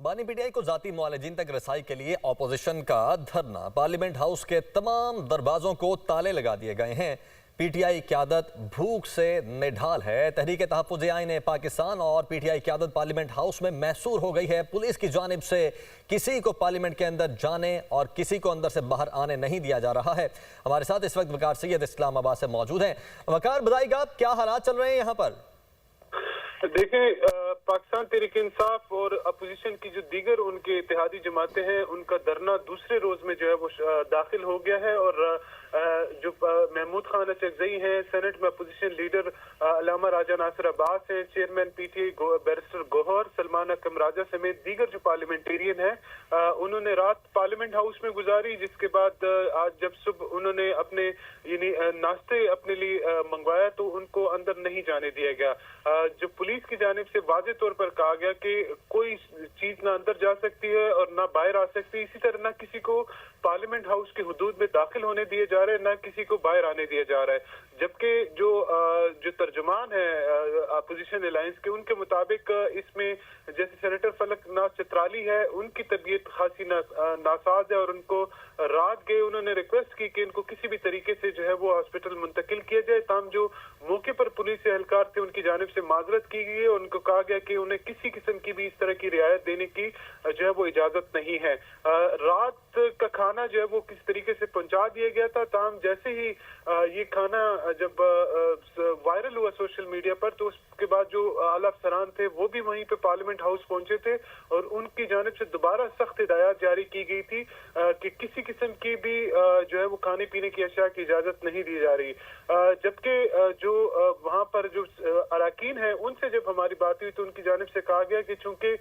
بانی پی ٹی آئی کو ذاتی معالجین تک رسائی کے لیے اپوزیشن کا دھرنا، پارلیمنٹ ہاؤس کے تمام دروازوں کو تالے لگا دیے گئے ہیں۔ پی ٹی آئی قیادت بھوک سے نڈھال ہے۔ تحریک تحفظ آئین پاکستان اور پی ٹی آئی قیادت پارلیمنٹ ہاؤس میں محصور ہو گئی ہے۔ پولیس کی جانب سے کسی کو پارلیمنٹ کے اندر جانے اور کسی کو اندر سے باہر آنے نہیں دیا جا رہا ہے۔ ہمارے ساتھ اس وقت وقار سید اسلام آباد سے موجود ہیں۔ وقار، بتائیے گا کیا حالات چل رہے ہیں یہاں پر؟ دیکھیں، پاکستان تحریک انصاف اور اپوزیشن کی جو دیگر ان کے اتحادی جماعتیں ہیں، ان کا دھرنا دوسرے روز میں جو ہے وہ داخل ہو گیا ہے، اور جو محمود خان اچکزئی ہیں، سینٹ میں اپوزیشن لیڈر علامہ راجہ ناصر عباس ہیں، chairman P T I barrister Gohar Salman Akram Raja سمیت دیگر جو پارلیمنٹیرین ہیں، انہوں نے رات پارلیمنٹ ہاؤس میں گزاری، جس کے بعد آج جب صبح انہوں نے اپنے ناشتے اپنے لیے منگوایا تو ان کو اندر نہیں جانے دیا گیا۔ جو پولیس کی جانب سے واضح طور پر کہا گیا کہ کوئی چیز نہ اندر جا سکتی ہے اور نہ باہر آ سکتی، اسی طرح نہ کسی کو پارلیمنٹ ہاؤس کے حدود میں داخل ہونے دیے جا رہے، نہ کسی کو باہر آنے دیا جا رہا ہے۔ جبکہ جو ترجمان ہے اپوزیشن الائنس کے، ان کے مطابق اس میں جیسے سینیٹر فلک ناز چترالی ہے، ان کی طبیعت خاصی ناساز ہے، اور ان کو رات گئے انہوں نے ریکویسٹ کی کہ ان کو کسی بھی طریقے سے جو ہے وہ ہاسپٹل منتقل کیا جائے۔ تاہم جو موقع پر پولیس اہلکار تھے، ان کی جانب سے معذرت کی گئی ہے، ان کو کہا گیا کہ انہیں کسی قسم کی بھی اس طرح کی رعایت دینے کی جو ہے وہ اجازت نہیں ہے۔ رات کا کھانا جو ہے وہ کس طریقے سے پہنچا دیا گیا تھا، تاہم جیسے ہی یہ کھانا جب وائرل ہوا سوشل میڈیا پر، تو اس کے بعد جو اعلیٰ افسران تھے وہ بھی وہیں پہ پارلیمنٹ ہاؤس پہنچے تھے، اور ان کی جانب سے دوبارہ سخت ہدایات جاری کی گئی تھی کہ کسی قسم کی بھی جو ہے وہ کھانے پینے کی اشیاء کی اجازت نہیں دی جا رہی۔ جبکہ جو وہاں پر جو اراکین ہیں، ان سے جب ہماری بات ہوئی تو ان کی جانب سے کہا گیا کہ چونکہ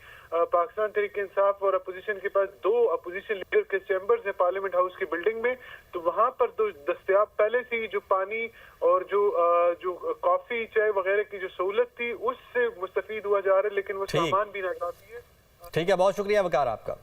پاکستان تحریک انصاف اور اپوزیشن کے پاس 2 اپوزیشن لیڈر کے چیمبرز ہیں پارلیمنٹ ہاؤس کی بلڈنگ میں، تو وہاں پر دستیاب پہلے سے ہی جو پانی اور جو کافی چائے وغیرہ کی جو سہولت تھی، اس سے مستفید ہوا جا رہا ہے، لیکن وہ سامان بھی ناکافی ہے۔ ٹھیک ہے، بہت شکریہ وقار آپ کا۔